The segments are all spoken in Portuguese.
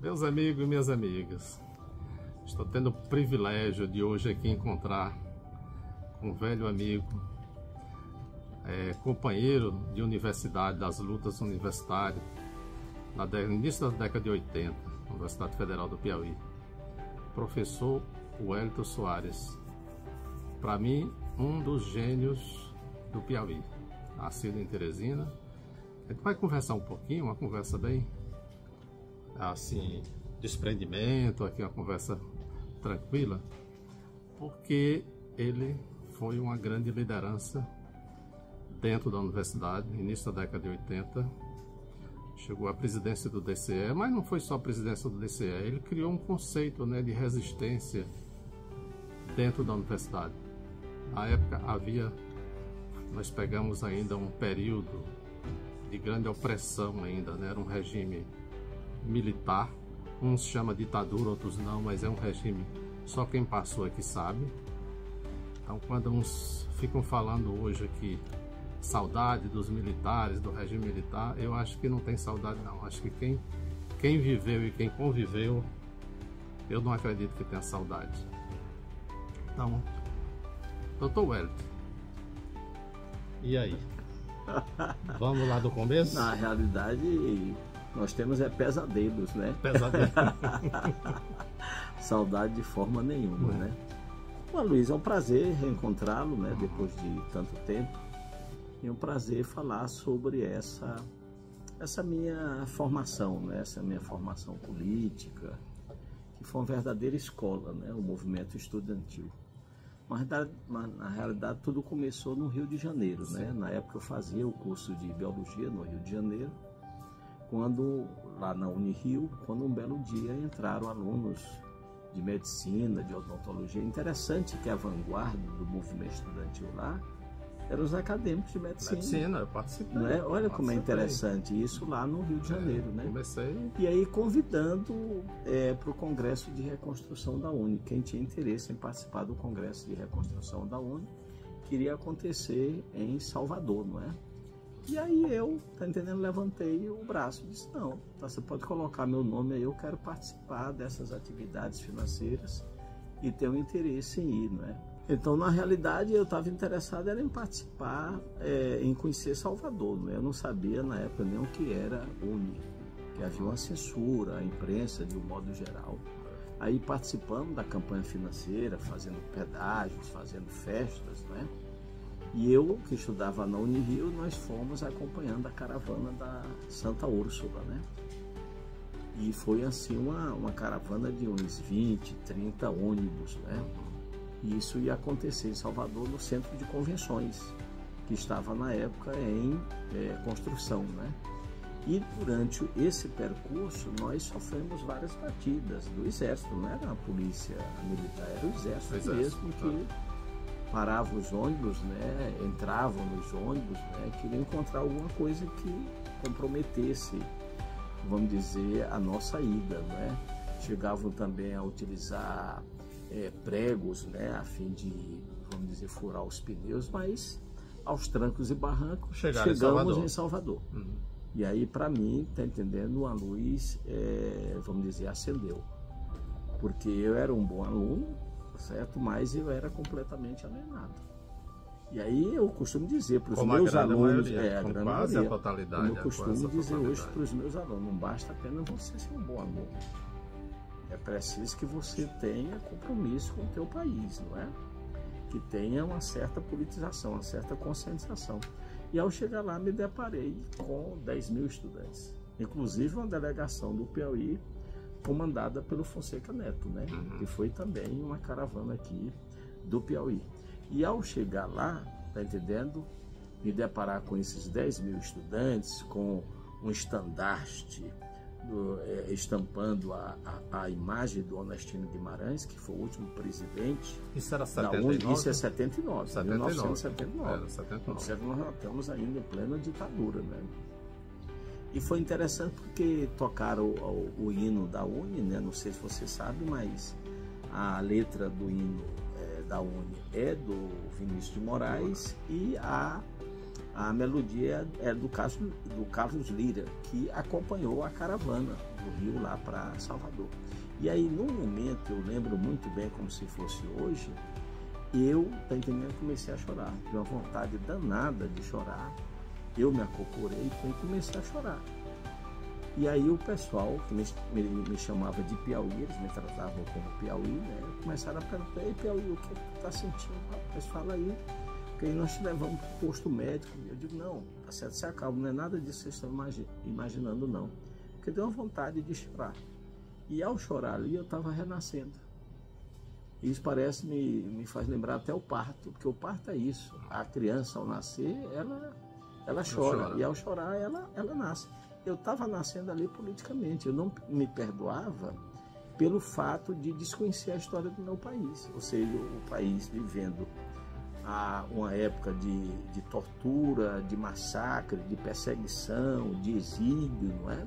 Meus amigos e minhas amigas, estou tendo o privilégio de hoje aqui encontrar um velho amigo, companheiro de universidade, das lutas universitárias, no início da década de 80, na Universidade Federal do Piauí, professor Wellington Soares. Para mim, um dos gênios do Piauí, nascido em Teresina. A gente vai conversar um pouquinho, uma conversa bem assim, desprendimento, aqui uma conversa tranquila, porque ele foi uma grande liderança dentro da universidade, no início da década de 80, chegou à presidência do DCE, mas não foi só a presidência do DCE, ele criou um conceito, né, de resistência dentro da universidade. Na época nós pegamos ainda um período de grande opressão ainda, né? Era um regime militar, uns chamam ditadura, outros não, mas é um regime, só quem passou aqui sabe. Então, quando uns ficam falando hoje aqui saudade dos militares, do regime militar, eu acho que não tem saudade não, acho que quem viveu e quem conviveu, eu não acredito que tenha saudade. Então, doutor Wellington, e aí? Vamos lá do começo? Na realidade, nós temos pesadelos, né? Pesadelo. Saudade de forma nenhuma, né? Bom, Luiz, é um prazer reencontrá-lo, né? Depois de tanto tempo. E é um prazer falar sobre essa minha formação, né? Essa minha formação política, que foi uma verdadeira escola, né? O movimento estudantil. Mas na realidade tudo começou no Rio de Janeiro, né? Na época eu fazia o curso de Biologia no Rio de Janeiro, lá na Unirio, quando um belo dia entraram alunos de Medicina, de Odontologia. Interessante que a vanguarda do movimento estudantil lá eram os acadêmicos de Medicina. Medicina, eu participei. Não é? Olha como é interessante isso lá no Rio de Janeiro, né? Comecei. E aí convidando para o Congresso de Reconstrução da UNE. Quem tinha interesse em participar do Congresso de Reconstrução da UNE, queria acontecer em Salvador, não é? E aí eu, tá entendendo, levantei o braço e disse, não, tá, você pode colocar meu nome aí, eu quero participar dessas atividades financeiras e tenho interesse em ir, não é? Então, na realidade, eu estava interessado em participar, em conhecer Salvador, não é? Eu não sabia na época nem o que era UNE, que havia uma censura, a imprensa de um modo geral. Aí participamos da campanha financeira, fazendo pedágios, fazendo festas, não é? E eu, que estudava na Unirio, nós fomos acompanhando a caravana da Santa Úrsula, né? E foi assim uma caravana de uns 20, 30 ônibus, né? E isso ia acontecer em Salvador, no centro de convenções, que estava na época em construção, né? E durante esse percurso nós sofremos várias batidas do Exército, não era a polícia militar, era o Exército mesmo que paravam os ônibus, né? Entravam nos ônibus, né? Queriam encontrar alguma coisa que comprometesse, vamos dizer, a nossa ida, né? Chegavam também a utilizar pregos, né, a fim de, vamos dizer, furar os pneus, mas aos trancos e barrancos chegamos em Salvador. Uhum. E aí, para mim, tá entendendo, a luz, vamos dizer, acendeu. Porque eu era um bom aluno, certo? Mas eu era completamente alienado. E aí eu costumo dizer para os meus alunos, a grande maioria, a totalidade, como eu costumo dizer hoje para os meus alunos, não basta apenas você ser um bom aluno. É preciso que você tenha compromisso com o teu país, não é? Que tenha uma certa politização, uma certa conscientização. E ao chegar lá me deparei com 10 mil estudantes, inclusive uma delegação do Piauí comandada pelo Fonseca Neto, né? Que foi também uma caravana aqui do Piauí. E ao chegar lá, tá entendendo? Me deparar com esses 10 mil estudantes, com um estandarte estampando a imagem do Onestino Guimarães, que foi o último presidente. Isso era 79? Isso é 79, 1979. Era 79. Nós estamos ainda em plena ditadura, né? E foi interessante porque tocaram o hino da UNE, né? Não sei se você sabe, mas a letra do hino da UNE é do Vinícius de Moraes e a melodia é do Carlos Lira, que acompanhou a caravana para o Rio, lá para Salvador. E aí, num momento, eu lembro muito bem como se fosse hoje, eu, tá entendendo, comecei a chorar. De uma vontade danada de chorar. Eu me acocorei e comecei a chorar. E aí o pessoal, que me chamava de Piauí, eles me tratavam como Piauí, né? Começaram a perguntar: ei, Piauí, o que tu tá sentindo? Rapaz, fala aí, porque aí nós te levamos para o posto médico. Eu digo: não, tá certo, se acalma, não é nada disso que vocês estão imaginando, não. Porque deu uma vontade de chorar. E ao chorar ali, eu estava renascendo. Isso parece, me faz lembrar até o parto, porque o parto é isso. A criança, ao nascer, ela chora. E ao chorar, ela nasce. Eu estava nascendo ali politicamente. Eu não me perdoava pelo fato de desconhecer a história do meu país. Ou seja, o país vivendo uma época de tortura, de massacre, de perseguição, de exílio, não é?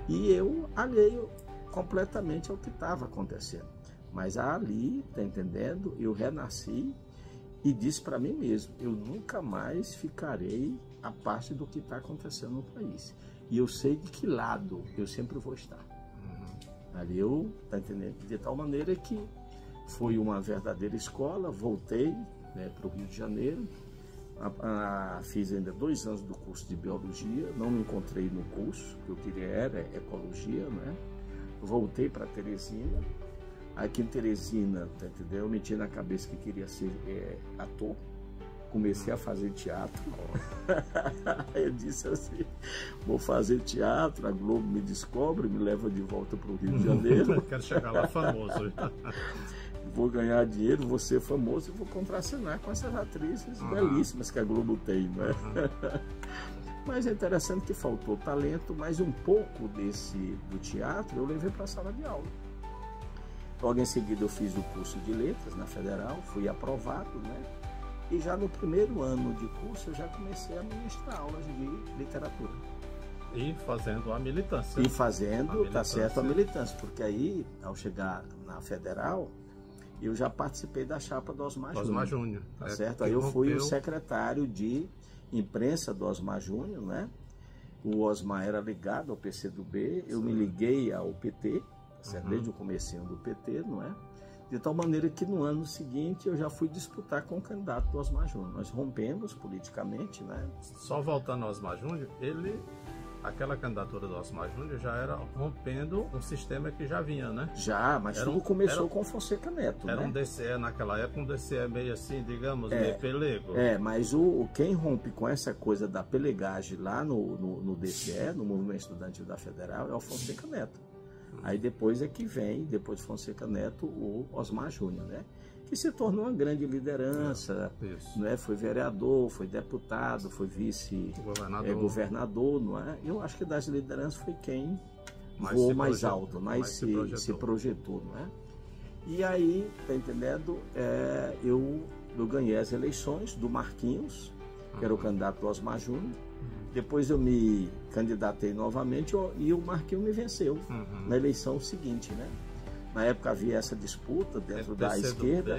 E eu alheio completamente ao que estava acontecendo. Mas ali, tá entendendo? Eu renasci e disse para mim mesmo: eu nunca mais ficarei a parte do que está acontecendo no país. E eu sei de que lado eu sempre vou estar. Ali eu, tá entendendo? De tal maneira que foi uma verdadeira escola. Voltei, né, para o Rio de Janeiro. Fiz ainda 2 anos do curso de biologia. Não me encontrei no curso, que eu queria era ecologia, né? Voltei para Teresina. Aqui em Teresina, tá entendendo? Eu meti na cabeça que queria ser ator. Comecei a fazer teatro. Eu disse assim: vou fazer teatro, a Globo me descobre, me leva de volta para o Rio de Janeiro. Quero chegar lá famoso. Vou ganhar dinheiro, vou ser famoso e vou contracenar com essas atrizes belíssimas que a Globo tem, né? Mas é interessante que faltou talento, mas um pouco do teatro eu levei para a sala de aula. Logo em seguida eu fiz o curso de letras na Federal, fui aprovado, né? E já no primeiro ano de curso eu já comecei a ministrar aulas de literatura. E fazendo a militância. E fazendo, tá certo, a militância. Porque aí, ao chegar na Federal, eu já participei da chapa do Osmar Júnior. Tá certo? Aí eu fui o secretário de imprensa do Osmar Júnior, né? O Osmar era ligado ao PCdoB, eu me liguei ao PT, certo? Desde o comecinho do PT, não é? De tal maneira que no ano seguinte eu já fui disputar com o candidato do Osmar Júnior. Nós rompemos politicamente, né? Só voltando ao Osmar Júnior, aquela candidatura do Osmar Júnior já era rompendo um sistema que já vinha, né? Já, mas tudo começou com Fonseca Neto, era, né? Um DCE naquela época, um DCE meio assim, digamos, meio pelego. Mas quem rompe com essa coisa da pelegagem lá no DCE, no Movimento Estudantil da Federal, é o Fonseca Neto. Aí depois é que vem, depois de Fonseca Neto, o Osmar Júnior, né? Que se tornou uma grande liderança, né? Foi vereador, foi deputado, foi vice-governador, não é? Eu acho que das lideranças foi quem voou mais alto, mais se projetou, não é? E aí, tá entendendo? Eu ganhei as eleições do Marquinhos, que era o candidato do Osmar Júnior. Depois eu me candidatei novamente e o Marquinhos me venceu na eleição seguinte, né? Na época havia essa disputa dentro da esquerda,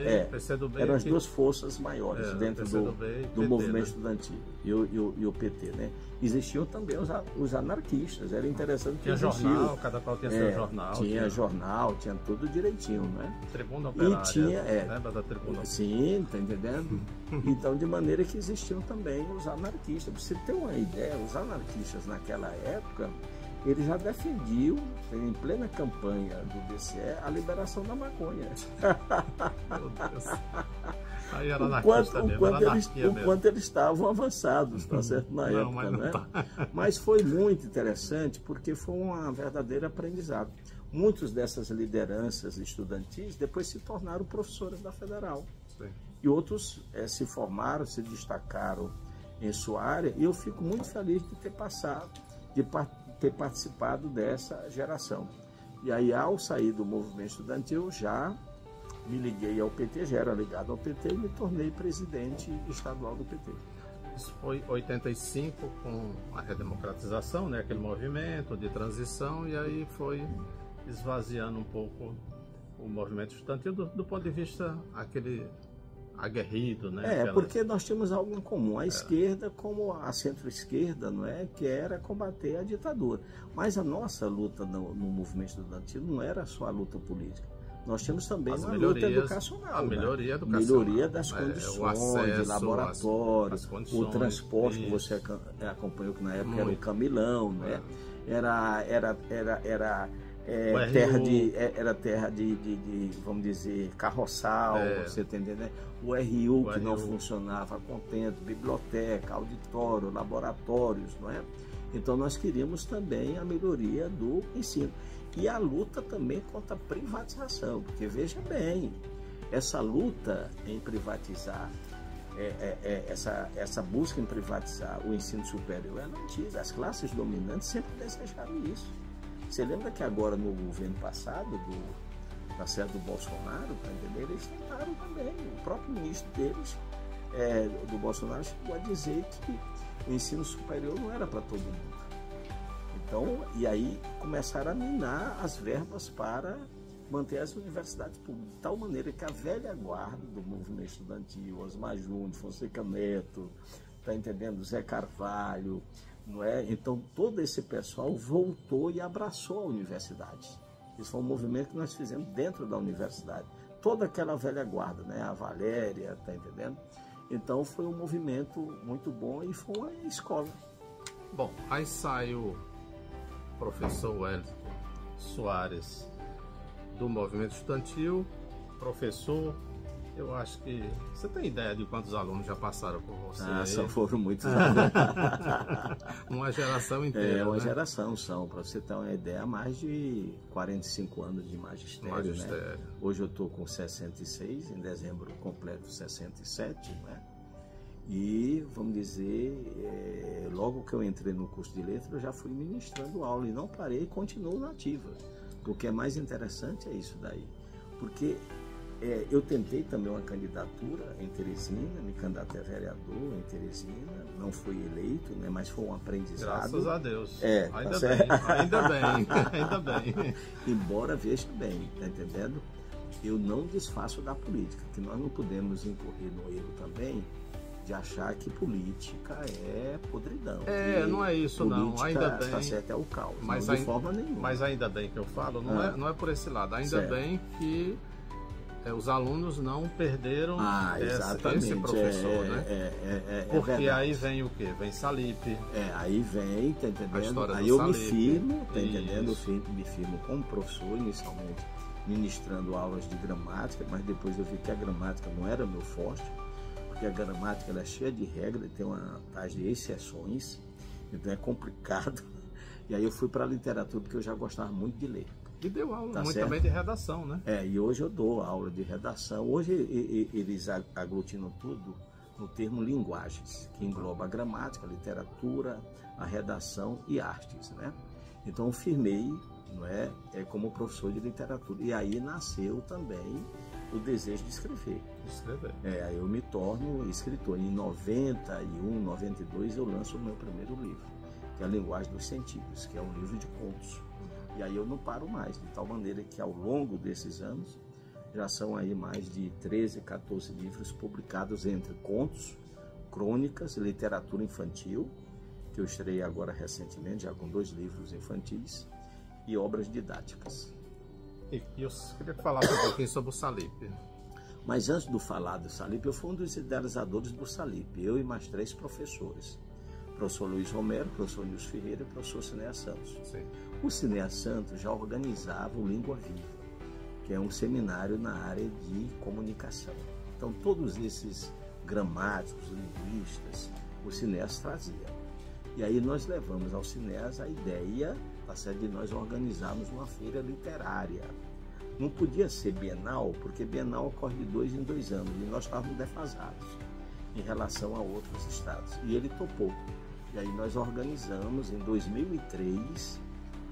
eram as duas forças maiores dentro do movimento estudantil e o PT, né? Existiam também os anarquistas, era interessante que tinha jornal, cada qual tinha seu jornal. Tinha jornal, tinha tudo direitinho, né? Tribuna Operária, e tinha, lembra da Tribuna? Sim, tá entendendo? Então, de maneira que existiam também os anarquistas. Pra você ter uma ideia, os anarquistas naquela época, eles já defendiam, em plena campanha do DCE, a liberação da maconha. Meu Deus. Aí era o quanto eles estavam avançados, tá certo? Na época, né? Mas foi muito interessante, porque foi uma verdadeira aprendizado. Muitos dessas lideranças estudantis depois se tornaram professores da Federal. Sim. E outros se formaram, se destacaram em sua área, e eu fico muito feliz de ter participado dessa geração. E aí, ao sair do movimento estudantil, já me liguei ao PT, já era ligado ao PT e me tornei presidente estadual do PT. Isso foi em 85, com a redemocratização, né? Aquele movimento de transição, e aí foi esvaziando um pouco o movimento estudantil do ponto de vista aguerrido, né? Porque nós tínhamos algo em comum, a esquerda como a centro-esquerda, não é? Que era combater a ditadura. Mas a nossa luta no movimento estudantil não era só a luta política. Nós tínhamos também uma luta educacional. A melhoria educacional. Melhoria das condições, o acesso, de laboratório, o transporte que você acompanhou, que na época era o Camilão, né? Era terra de, vamos dizer, carroçal, você está entendendo, né? O RU que não funcionava contente, biblioteca, auditório, laboratórios, não é? Então nós queríamos também a melhoria do ensino. E a luta também contra a privatização, porque veja bem, essa luta em privatizar, essa busca em privatizar o ensino superior é antiga. As classes dominantes sempre desejaram isso. Você lembra que agora no governo passado, da série do Bolsonaro, tá entendendo? Eles tentaram também, o próprio ministro deles, do Bolsonaro, chegou a dizer que o ensino superior não era para todo mundo. Então, e aí começaram a minar as verbas para manter as universidades públicas, de tal maneira que a velha guarda do movimento estudantil, Osmar Júnior, Fonseca Neto, tá entendendo? Zé Carvalho, não é? Então todo esse pessoal voltou e abraçou a universidade. Isso foi um movimento que nós fizemos dentro da universidade. Toda aquela velha guarda, né? A Valéria, tá entendendo? Então foi um movimento muito bom e foi uma escola. Bom, aí sai o professor Wellington Soares do movimento estudantil, professor. Eu acho que você tem ideia de quantos alunos já passaram por você? Só foram muitos alunos. Uma geração inteira. Uma né? geração são, para você ter uma ideia, mais de 45 anos de magistério. Né? Hoje eu estou com 66, em dezembro eu completo 67, né? E, vamos dizer, logo que eu entrei no curso de letras, eu já fui ministrando aula e não parei e continuo na ativa. O que é mais interessante é isso daí. Porque eu tentei também uma candidatura em Teresina, me candidatei a vereador em Teresina, não fui eleito, né, mas foi um aprendizado. Graças a Deus. Ainda bem, ainda bem. Embora, veja bem, tá entendendo? Eu não desfaço da política, que nós não podemos incorrer no erro também de achar que política é podridão. Não é isso não, ainda bem. Tá certo, é o caos, mas não de forma nenhuma. Mas ainda bem que eu falo, não é por esse lado, ainda certo. Bem que os alunos não perderam esse professor, né? Porque aí vem o quê? Vem Salip. Aí vem, tá entendendo? Aí eu me firmo, tá entendendo? Eu me firmo como professor, inicialmente ministrando aulas de gramática, mas depois eu vi que a gramática não era meu forte, porque a gramática ela é cheia de regras, tem uma taxa de exceções, então é complicado. E aí eu fui para a literatura, porque eu já gostava muito de ler. E deu aula muito também de redação, né? E hoje eu dou aula de redação. Hoje eles aglutinam tudo no termo linguagens, que engloba a gramática, a literatura, a redação e artes, né? Então eu firmei, não é, como professor de literatura. E aí nasceu também o desejo de escrever. Aí eu me torno escritor. Em 91, 92 eu lanço o meu primeiro livro, que é A Linguagem dos Sentidos, que é um livro de contos. E aí eu não paro mais, de tal maneira que ao longo desses anos já são aí mais de 13, 14 livros publicados entre contos, crônicas, literatura infantil, que eu estreiei agora recentemente, já com 2 livros infantis, e obras didáticas. E eu queria falar um pouquinho sobre o Salip. Mas antes de falar do Salip, eu fui um dos idealizadores do Salip, eu e mais 3 professores. Professor Luiz Romero, professor Nilson Ferreira e professor Cinéa Santos. Sim. O Cinéa Santos já organizava o Língua Viva, que é um seminário na área de comunicação. Então, todos esses gramáticos, linguistas, o Cinéas trazia. E aí nós levamos ao Cinéas a ideia de nós organizarmos uma feira literária. Não podia ser bienal, porque bienal ocorre de 2 em 2 anos, e nós estávamos defasados em relação a outros estados. E ele topou. E aí nós organizamos em 2003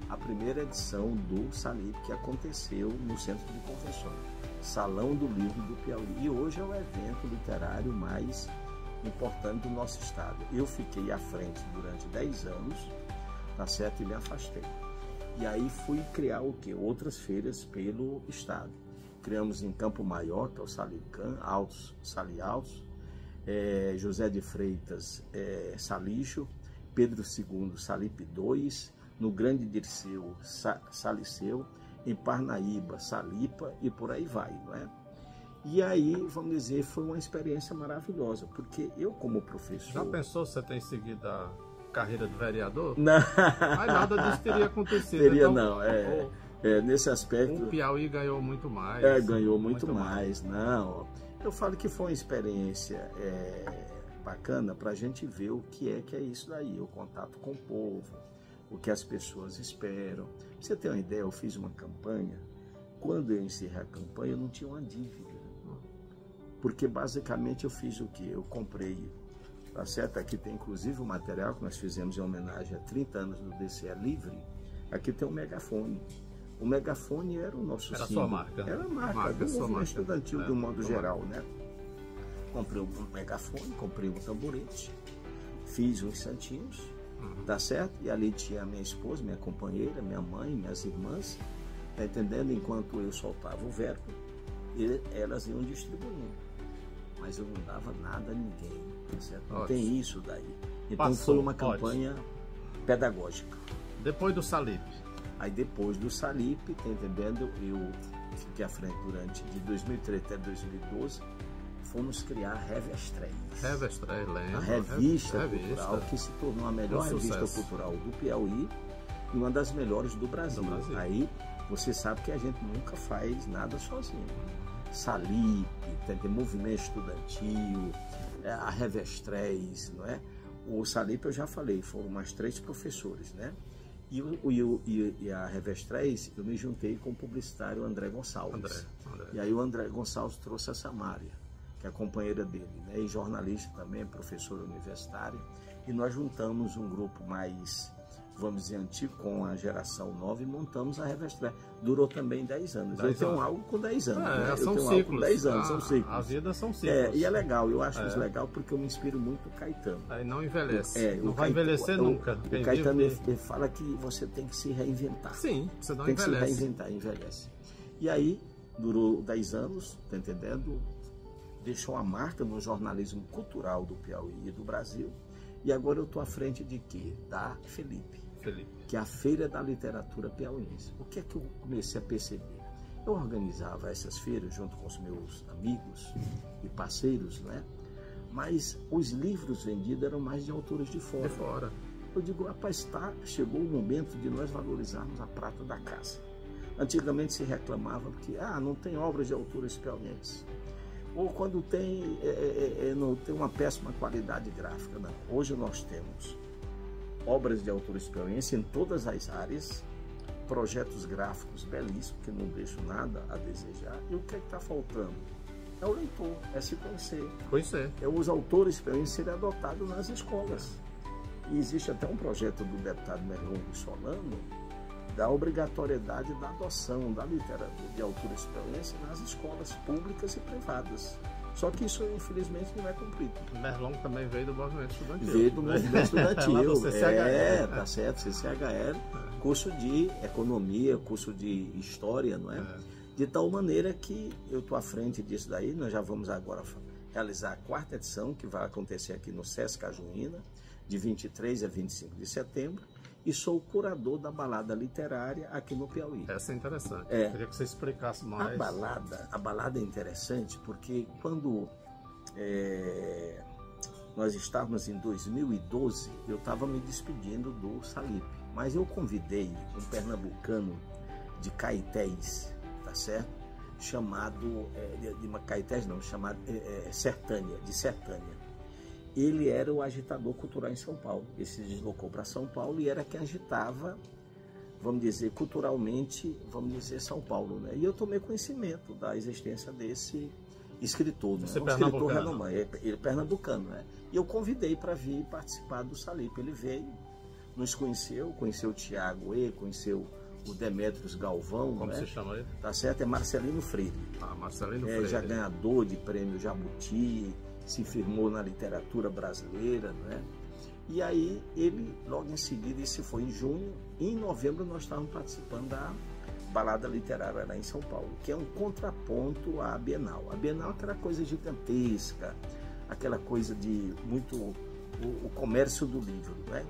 a primeira edição do Salip, que aconteceu no Centro de Convenções, Salão do Livro do Piauí. E hoje é o evento literário mais importante do nosso estado. Eu fiquei à frente durante 10 anos, tá certo? E me afastei. E aí fui criar o quê? Outras feiras pelo estado. criamos em Campo Maior, que é o Salicã, Sali Altos, José de Freitas, Salixo, Pedro II, Salipe II, no Grande Dirceu, Saliceu, em Parnaíba, Salipa e por aí vai, não é? E aí, vamos dizer, foi uma experiência maravilhosa, porque eu como professor... Já pensou se você tem seguido a carreira de vereador? Não. Mas nada disso teria acontecido. Teria então, não, nesse aspecto... O Piauí ganhou muito mais. Ganhou muito mais, não. Eu falo que foi uma experiência bacana para a gente ver o que é isso daí, o contato com o povo, o que as pessoas esperam. Pra você ter uma ideia, eu fiz uma campanha, quando eu encerrei a campanha eu não tinha uma dívida, porque basicamente eu fiz o que? Eu comprei, tá certo? Aqui tem inclusive o material que nós fizemos em homenagem a 30 anos do DCE Livre, aqui tem um megafone. O megafone era o nosso símbolo. Sua marca. Era a marca do movimento estudantil de um modo geral, né? Comprei um megafone, comprei um tamborete, fiz uns santinhos, tá certo? E ali tinha a minha esposa, minha companheira, minha mãe, minhas irmãs, tá entendendo? Enquanto eu soltava o verbo, elas iam distribuindo. Mas eu não dava nada a ninguém, tá certo? Não tem isso daí. Então foi uma campanha pedagógica. Depois do Salipe? Aí depois do Salipe, tá entendendo? Eu fiquei à frente durante de 2003 até 2012. Fomos criar a Revestréis. Revestréis, lembro. A revista cultural que se tornou a melhor revista cultural do Piauí e uma das melhores do Brasil. Aí você sabe que a gente nunca faz nada sozinho. Salipe, tem movimento estudantil, a Revestréis, não é? O Salipe eu já falei, foram mais 3 professores, né? E a Revestréis, eu me juntei com o publicitário André Gonçalves. E aí o André Gonçalves trouxe a Samária, que é a companheira dele, né? E jornalista também, professora universitária. E nós juntamos um grupo mais, vamos dizer, antigo, com a geração nova, e montamos a Revestréis. Durou também 10 anos. Eu tenho algo com 10 anos. Né? São ciclos. Algo com 10 anos, são ciclos. A vida são ciclos. E é legal, eu acho isso legal porque eu me inspiro muito no Caetano. Aí não envelhece. Não vai envelhecer nunca. O Caetano ele fala que você tem que se reinventar. Sim, você não tem envelhece. Tem que se reinventar, envelhece. E aí, durou 10 anos, tá entendendo? Deixou a marca no jornalismo cultural do Piauí e do Brasil. E agora eu estou à frente de quê? Da Felipe, que é a Feira da Literatura Piauiense. O que é que eu comecei a perceber? Eu organizava essas feiras junto com os meus amigos e parceiros, né? Mas os livros vendidos eram mais de autores de fora. Eu digo, rapaz, chegou o momento de nós valorizarmos a prata da casa. Antigamente se reclamava que não tem obras de autores piauienses. Ou quando não tem uma péssima qualidade gráfica. Não. Hoje nós temos obras de autores piauienses em todas as áreas, projetos gráficos belíssimos, que não deixam nada a desejar. E o que está faltando? É o leitor, é se conhecer. É os autores piauienses serem adotados nas escolas. E existe até um projeto do deputado Merlon Solano, da obrigatoriedade da adoção da literatura de autores piauienses nas escolas públicas e privadas. Só que isso, infelizmente, não é cumprido. Merlon também veio do movimento estudantil. Veio do movimento estudantil. CCHR. Tá certo, CCHR, curso de economia, curso de história, não é? De tal maneira que eu estou à frente disso daí. Nós já vamos agora realizar a 4ª edição, que vai acontecer aqui no Sesc Cajuína, de 23 a 25 de setembro. E sou o curador da balada literária aqui no Piauí. Essa é interessante. Queria que você explicasse mais. A balada é interessante porque quando nós estávamos em 2012, eu estava me despedindo do Salipe. Mas eu convidei um pernambucano de Caetés, tá certo? Chamado, chamado Sertânia, de Sertânia. Ele era o agitador cultural em São Paulo. Ele se deslocou para São Paulo e era quem agitava, vamos dizer, culturalmente, São Paulo, né? E eu tomei conhecimento da existência desse escritor, né? Um escritor renomado, ele é pernambucano, né? E eu convidei para vir participar do Salipe. Ele veio, nos conheceu o Tiago conheceu o Demétrios Galvão. Como né? se chama ele? Tá certo, é Marcelino Freire. Marcelino Freire. Já ganhador de prêmio Jabuti, se firmou na literatura brasileira, né? E aí ele, logo em seguida, isso foi em junho, e em novembro nós estávamos participando balada literária lá em São Paulo, que é um contraponto à Bienal. A Bienal é aquela coisa gigantesca, aquela coisa de muito o comércio do livro, né?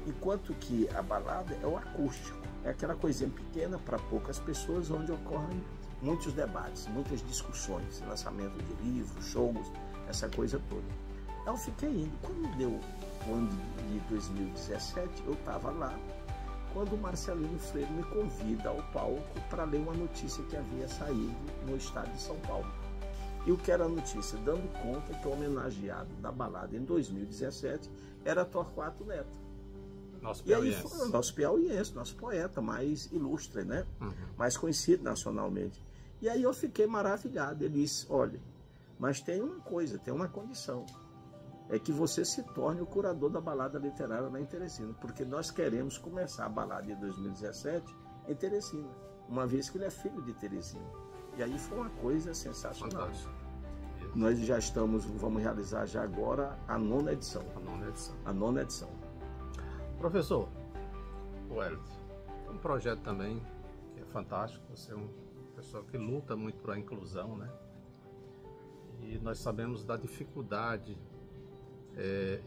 Enquanto que a balada é o acústico, é aquela coisinha pequena para poucas pessoas, onde ocorrem muitos debates, muitas discussões, lançamento de livros, shows, essa coisa toda. Eu fiquei indo. Quando deu o ano de 2017, eu estava lá, quando o Marcelino Freire me convida ao palco para ler uma notícia que havia saído no estado de São Paulo. E o que era a notícia? Dando conta que o homenageado da balada em 2017 era Torquato Neto. Nosso E aí piauiense. foi o nosso piauiense, nosso poeta mais ilustre, né? Mais conhecido nacionalmente. E aí eu fiquei maravilhado. Ele disse, olha, mas tem uma coisa, tem uma condição. É que você se torne o curador da balada literária lá em Teresina. Porque nós queremos começar a balada de 2017 em Teresina. Uma vez que ele é filho de Teresina. E aí foi uma coisa sensacional. Fantástico. Nós já estamos, vamos realizar já agora a 9ª edição. A 9ª edição. A 9ª edição. Professor, Wellington, um projeto também que é fantástico. Você é uma pessoa que luta muito por a inclusão, né? E nós sabemos da dificuldade.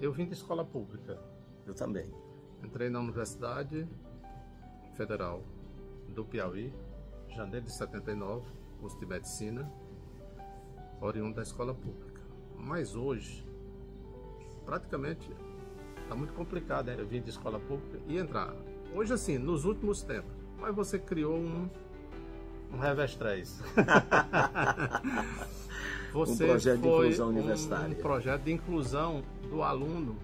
Eu vim de escola pública. Eu também. Entrei na Universidade Federal do Piauí, em janeiro de 79, curso de medicina, oriundo da escola pública. Mas hoje, praticamente, está muito complicado, né? Eu vim de escola pública e entrar. Hoje, assim, nos últimos tempos, mas você criou um revestrez. Você um projeto de inclusão foi universitária. Um projeto de inclusão do aluno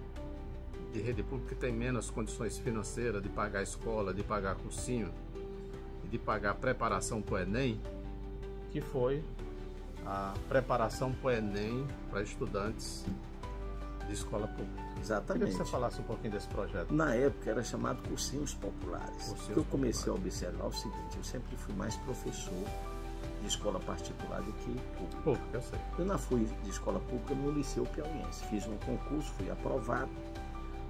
de rede pública que tem menos condições financeiras de pagar a escola, de pagar cursinho e de pagar a preparação para o Enem, que foi a preparação para o Enem para estudantes de escola pública. Exatamente. Queria que você falasse um pouquinho desse projeto. Na época era chamado cursinhos populares. Cursinhos eu comecei a observar o seguinte, eu sempre fui mais professor de escola particular do que pública. Pública, eu sei. Eu não fui de escola pública no Liceu Piauiense. Fiz um concurso, fui aprovado,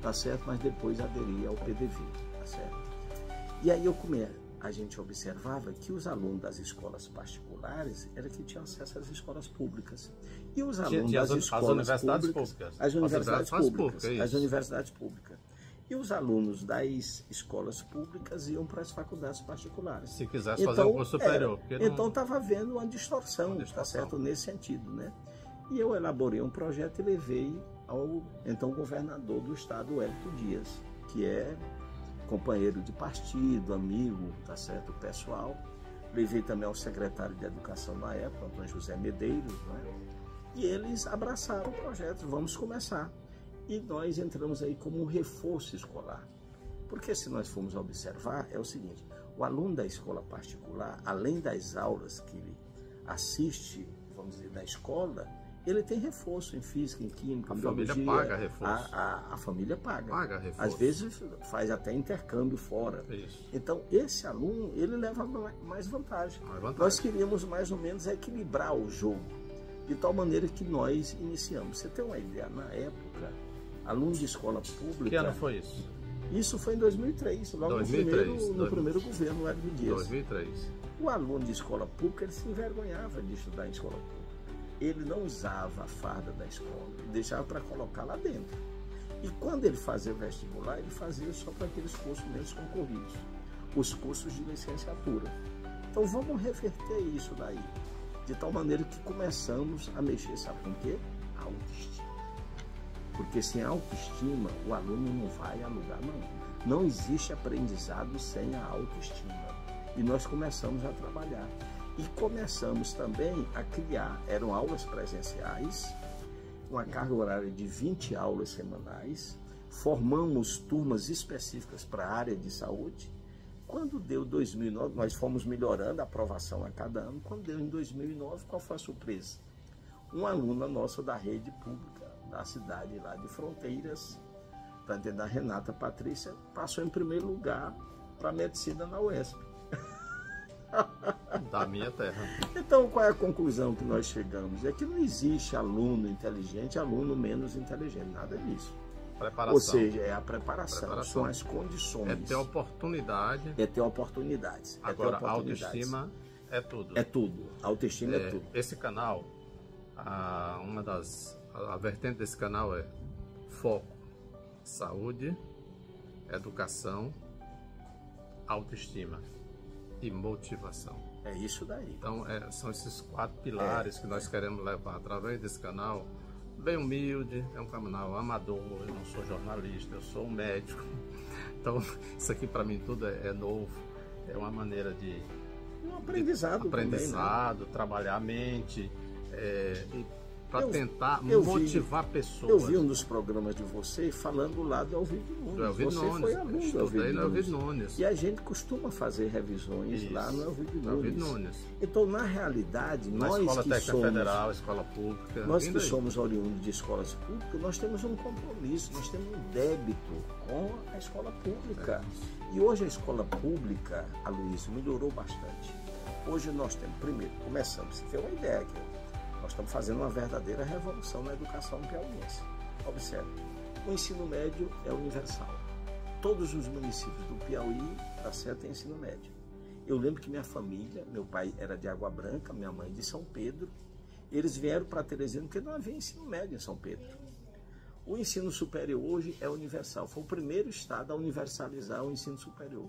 tá certo? Mas depois aderi ao PDV, tá certo? E aí a gente observava que os alunos das escolas particulares eram que tinham acesso às escolas públicas. E os alunos das escolas as universidades públicas, as universidades públicas, públicas, as universidades públicas. E os alunos das escolas públicas iam para as faculdades particulares. Se quisesse fazer um curso superior. Então estava havendo uma distorção, tá certo? Nesse sentido, né? E eu elaborei um projeto e levei ao então governador do estado, Wellington Dias, que é companheiro de partido, amigo, tá certo? Pessoal. Levei também ao secretário de Educação na época, Antônio José Medeiros, né? E eles abraçaram o projeto, vamos começar. E nós entramos aí como um reforço escolar. Porque se nós formos observar, é o seguinte, o aluno da escola particular, além das aulas que ele assiste, vamos dizer, da escola, ele tem reforço em física, em química, em biologia. A família paga reforço. A família paga. Paga reforço. Às vezes faz até intercâmbio fora. Isso. Então, esse aluno, ele leva mais vantagem. Nós queríamos mais ou menos equilibrar o jogo, de tal maneira que nós iniciamos. Você tem uma ideia, na época, aluno de escola pública... Que ano foi isso? Isso foi em 2003, logo 2003, no primeiro governo, Wellington Dias. 2003. O aluno de escola pública, ele se envergonhava de estudar em escola pública. Ele não usava a farda da escola, ele deixava para colocar lá dentro. E quando ele fazia o vestibular, ele fazia só para aqueles cursos menos concorridos, os cursos de licenciatura. Então vamos reverter isso daí, de tal maneira que começamos a mexer, sabe com o quê? A autoestima. Porque sem autoestima, o aluno não vai a lugar não. Não existe aprendizado sem a autoestima. E nós começamos a trabalhar. E começamos também a criar, eram aulas presenciais, uma carga horária de 20 aulas semanais, formamos turmas específicas para a área de saúde. Quando deu 2009, nós fomos melhorando a aprovação a cada ano. Quando deu em 2009, qual foi a surpresa? Uma aluna nossa da rede pública, da cidade lá de Fronteiras, da Renata Patrícia, passou em primeiro lugar para medicina na UESP. Da minha terra. Então, qual é a conclusão que nós chegamos? É que não existe aluno inteligente, aluno menos inteligente, nada disso. Preparação. Ou seja, é a preparação. São as condições. É ter oportunidade. É ter oportunidades. Agora, a autoestima é tudo. É tudo. A autoestima é tudo. Esse canal, a vertente desse canal é foco, saúde, educação, autoestima e motivação. É isso daí. Então, são esses 4 pilares que nós queremos levar através desse canal. Bem humilde, é um canal amador, eu não sou jornalista, eu sou um médico. Então, isso aqui para mim tudo é novo. É uma maneira de... Um aprendizado também, né? Trabalhar a mente, para tentar motivar pessoas. Eu vi um dos programas de você falando lá do Elvidio Nunes. Você foi aluno do Elvidio Nunes. E a gente costuma fazer revisões lá no Elvidio Nunes. Então, na realidade, nós Escola que Técnica somos Federal, Escola Pública, nós que somos oriundos de escolas públicas, nós temos um compromisso, nós temos um débito com a escola pública. E hoje a escola pública, Aloysio, melhorou bastante. Hoje nós temos, primeiro, começamos, você tem uma ideia aqui, nós estamos fazendo uma verdadeira revolução na educação piauiense. Observe, o ensino médio é universal. Todos os municípios do Piauí, da Serra, têm ensino médio. Eu lembro que minha família, meu pai era de Água Branca, minha mãe de São Pedro, eles vieram para Teresina porque não havia ensino médio em São Pedro. O ensino superior hoje é universal, foi o primeiro estado a universalizar o ensino superior.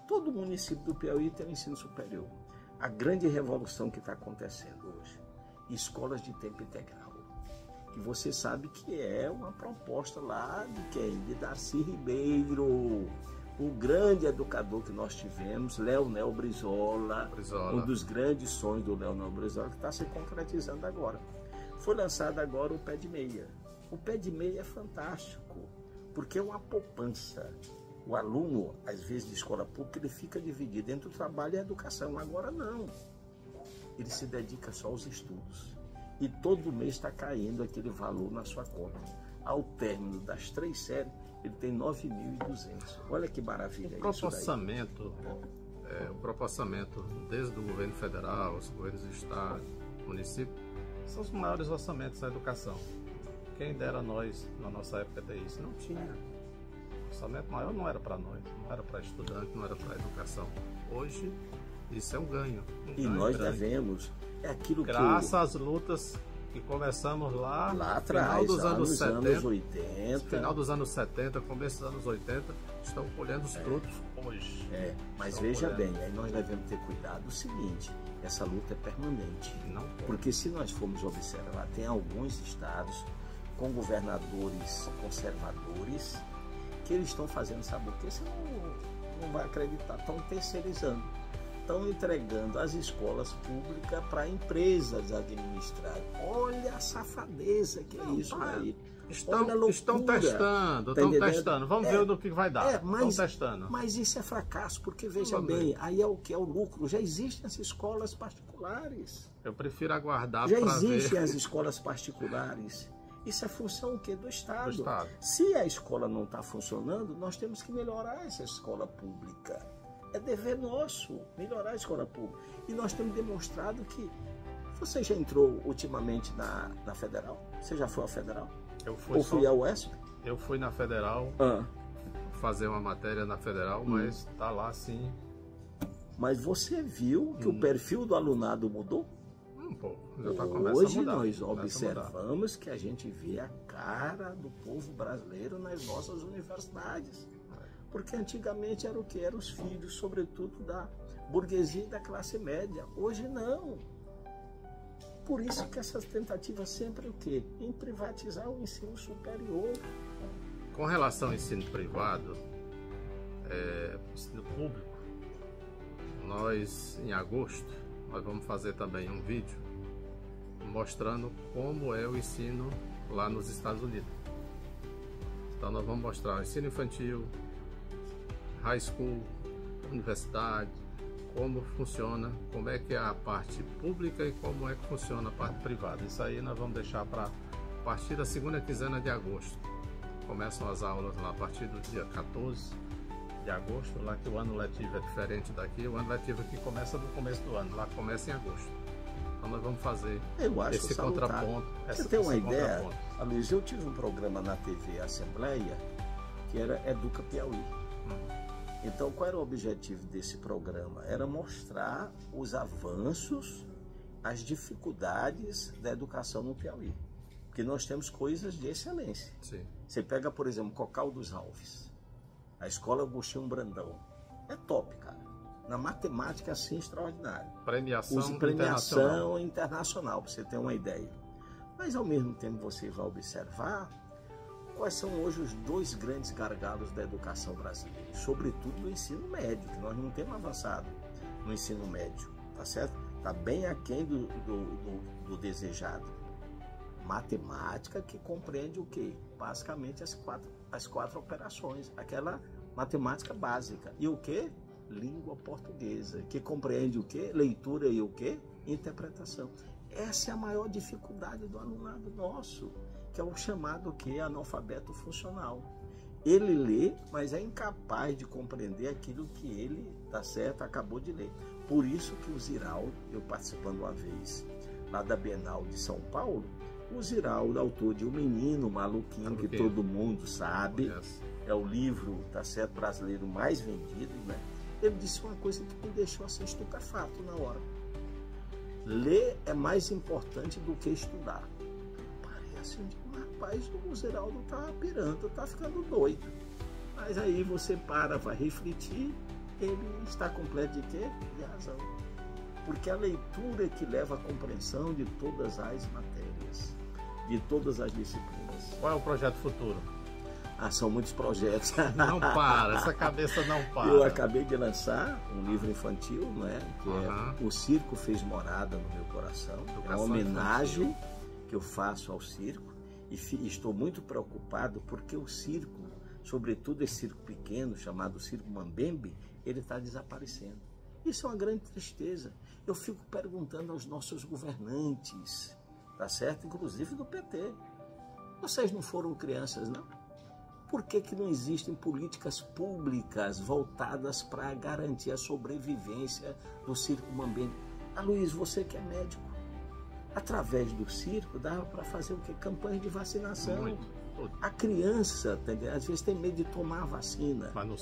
Todo município do Piauí tem um ensino superior. A grande revolução que está acontecendo hoje, escolas de tempo integral, que você sabe que é uma proposta lá de quem? De Darcy Ribeiro, o grande educador que nós tivemos, Leonel Brizola, um dos grandes sonhos do Leonel Brizola, que está se concretizando agora. Foi lançado agora o Pé de Meia. O Pé de Meia é fantástico, porque é uma poupança. O aluno, às vezes, de escola pública, ele fica dividido entre o trabalho e a educação. Agora não. Ele se dedica só aos estudos. E todo mês está caindo aquele valor na sua conta. Ao término das 3 séries, ele tem 9.200. Olha que maravilha. O proporcionamento desde o governo federal, os governos do estado, município, são os maiores orçamentos da educação. Quem dera nós, na nossa época, ter isso? Não tinha. O orçamento maior não era para nós, não era para estudante, não era para educação. Hoje, isso é um ganho. E nós devemos. É aquilo que graças às lutas que começamos lá atrás, final dos anos 70, 80. Final dos anos 70, começo dos anos 80, estão colhendo os frutos hoje. Mas veja bem, aí nós devemos ter cuidado o seguinte, essa luta é permanente. Porque se nós formos observar, tem alguns estados com governadores conservadores que eles estão fazendo, sabe o que? Você não vai acreditar, estão terceirizando. Estão entregando as escolas públicas para empresas administrarem. Olha a safadeza que é isso aí. Estão testando. Vamos ver no que vai dar. Estão testando. Mas isso é fracasso, porque veja bem, aí é o que é o lucro. Já existem as escolas particulares. Eu prefiro aguardar para ver. Já existem as escolas particulares. Isso é função o quê? Do Estado. Se a escola não está funcionando, nós temos que melhorar essa escola pública. É dever nosso melhorar a escola pública. E nós temos demonstrado que... Você já entrou ultimamente na Federal? Você já foi à Federal? Eu fui. Ou fui à UESP? Eu fui na Federal, fazer uma matéria na Federal, mas tá lá sim. Mas você viu que o perfil do alunado mudou? Um pouco. Já tá começando Hoje a mudar, nós observamos que a gente vê a cara do povo brasileiro nas nossas universidades. Porque antigamente era o que? Eram os filhos, sobretudo, da burguesia e da classe média. Hoje não. Por isso que essas tentativas sempre o quê? Em privatizar o ensino superior. Com relação ao ensino privado, ensino público, nós, em agosto, nós vamos fazer também um vídeo mostrando como é o ensino lá nos Estados Unidos. Então nós vamos mostrar o ensino infantil, high school, universidade, como funciona, como é que é a parte pública e como é que funciona a parte privada. Isso aí nós vamos deixar para a partir da segunda quinzena de agosto. Começam as aulas lá a partir do dia 14 de agosto, lá que o ano letivo é diferente daqui. O ano letivo aqui começa no começo do ano, lá começa em agosto. Então nós vamos fazer Eu acho esse salutar. contraponto. Você tem uma ideia, Luiz? Eu tive um programa na TV Assembleia que era Educa Piauí. Então, qual era o objetivo desse programa? Era mostrar os avanços, as dificuldades da educação no Piauí. Porque nós temos coisas de excelência. Sim. Você pega, por exemplo, Cocal dos Alves, a Escola Agostinho Brandão. É top, cara. Na matemática, assim, extraordinário. Premiação internacional, para você ter uma ideia. Mas, ao mesmo tempo, você vai observar quais são hoje os dois grandes gargalos da educação brasileira, sobretudo do ensino médio, que nós não temos avançado no ensino médio, tá certo? Está bem aquém do desejado. Matemática, que compreende o quê? Basicamente as quatro operações, aquela matemática básica. E o quê? Língua portuguesa, que compreende o quê? Leitura e o quê? Interpretação. Essa é a maior dificuldade do alunado nosso, que é o chamado que analfabeto funcional. Ele lê, mas é incapaz de compreender aquilo que ele, tá certo, acabou de ler. Por isso que o Ziraldo, eu participando uma vez lá da Bienal de São Paulo, o Ziraldo, autor de O Menino Maluquinho, que todo mundo sabe, é o livro, tá certo, brasileiro mais vendido, né? Ele disse uma coisa que me deixou assim estupefato na hora. Ler é mais importante do que estudar. Parece rapaz, o Ziraldo tá pirando, tá ficando doido. Mas aí você vai refletir, ele está completo de quê? De razão. Porque a leitura é que leva à compreensão de todas as matérias, de todas as disciplinas. Qual é o projeto futuro? São muitos projetos. Não para, essa cabeça não para. Eu acabei de lançar um livro infantil, não é? Que é O Circo Fez Morada no Meu Coração. É uma homenagem que eu faço ao circo. E estou muito preocupado porque o circo, sobretudo esse circo pequeno, chamado Circo Mambembe, ele está desaparecendo. Isso é uma grande tristeza. Eu fico perguntando aos nossos governantes, tá certo? Inclusive do PT. Vocês não foram crianças, não? Por que não existem políticas públicas voltadas para garantir a sobrevivência do Circo Mambembe? Luiz, você que é médico, através do circo dava para fazer o quê? Campanhas de vacinação. A criança, às vezes, tem medo de tomar a vacina. Mas no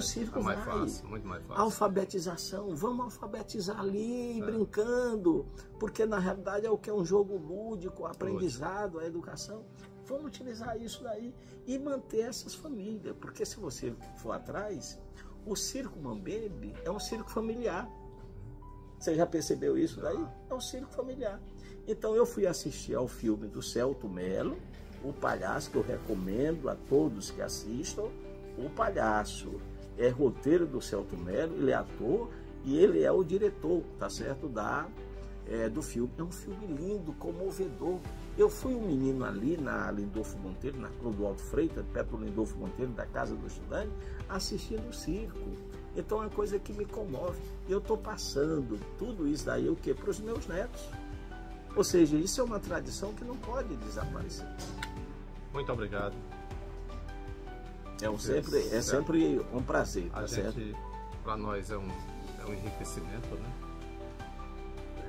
circo é mais fácil, muito mais fácil. Alfabetização, vamos alfabetizar ali, brincando, porque na realidade é o que é um jogo lúdico, aprendizado, a educação. Vamos utilizar isso daí e manter essas famílias, porque se você for atrás, o Circo Mambembe é um circo familiar. Você já percebeu isso daí? É um circo familiar. Então eu fui assistir ao filme do Celto Mello, O Palhaço, que eu recomendo a todos que assistam. O Palhaço é roteiro do Celto Mello, ele é ator e ele é o diretor, tá certo, do filme. É um filme lindo, comovedor. Eu fui um menino ali na Lindolfo Monteiro, na Clodoaldo Freitas, perto do Lindolfo Monteiro, da Casa do Estudante, assistindo o circo. Então é uma coisa que me comove. Eu estou passando tudo isso daí o quê? Para os meus netos. Ou seja, isso é uma tradição que não pode desaparecer. Muito obrigado. É sempre um prazer, tá certo? Para nós é um enriquecimento, né?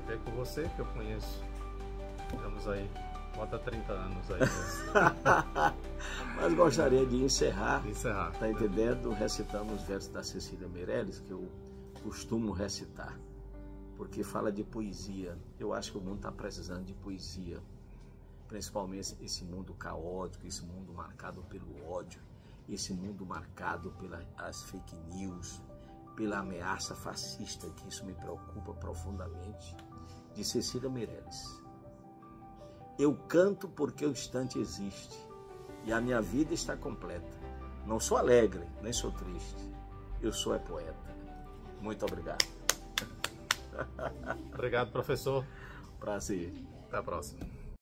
É com você que eu conheço. Estamos aí, bota 30 anos aí. Mas gostaria de encerrar, tá né? entendendo? Recitando os versos da Cecília Meirelles, que eu costumo recitar, porque fala de poesia. Eu acho que o mundo está precisando de poesia, principalmente esse mundo caótico, esse mundo marcado pelo ódio, esse mundo marcado pelas fake news, pela ameaça fascista, que isso me preocupa profundamente. De Cecília Meirelles. Eu canto porque o instante existe e a minha vida está completa. Não sou alegre, nem sou triste. Eu sou poeta. Muito obrigado. Obrigado, professor. Prazer. Até a próxima.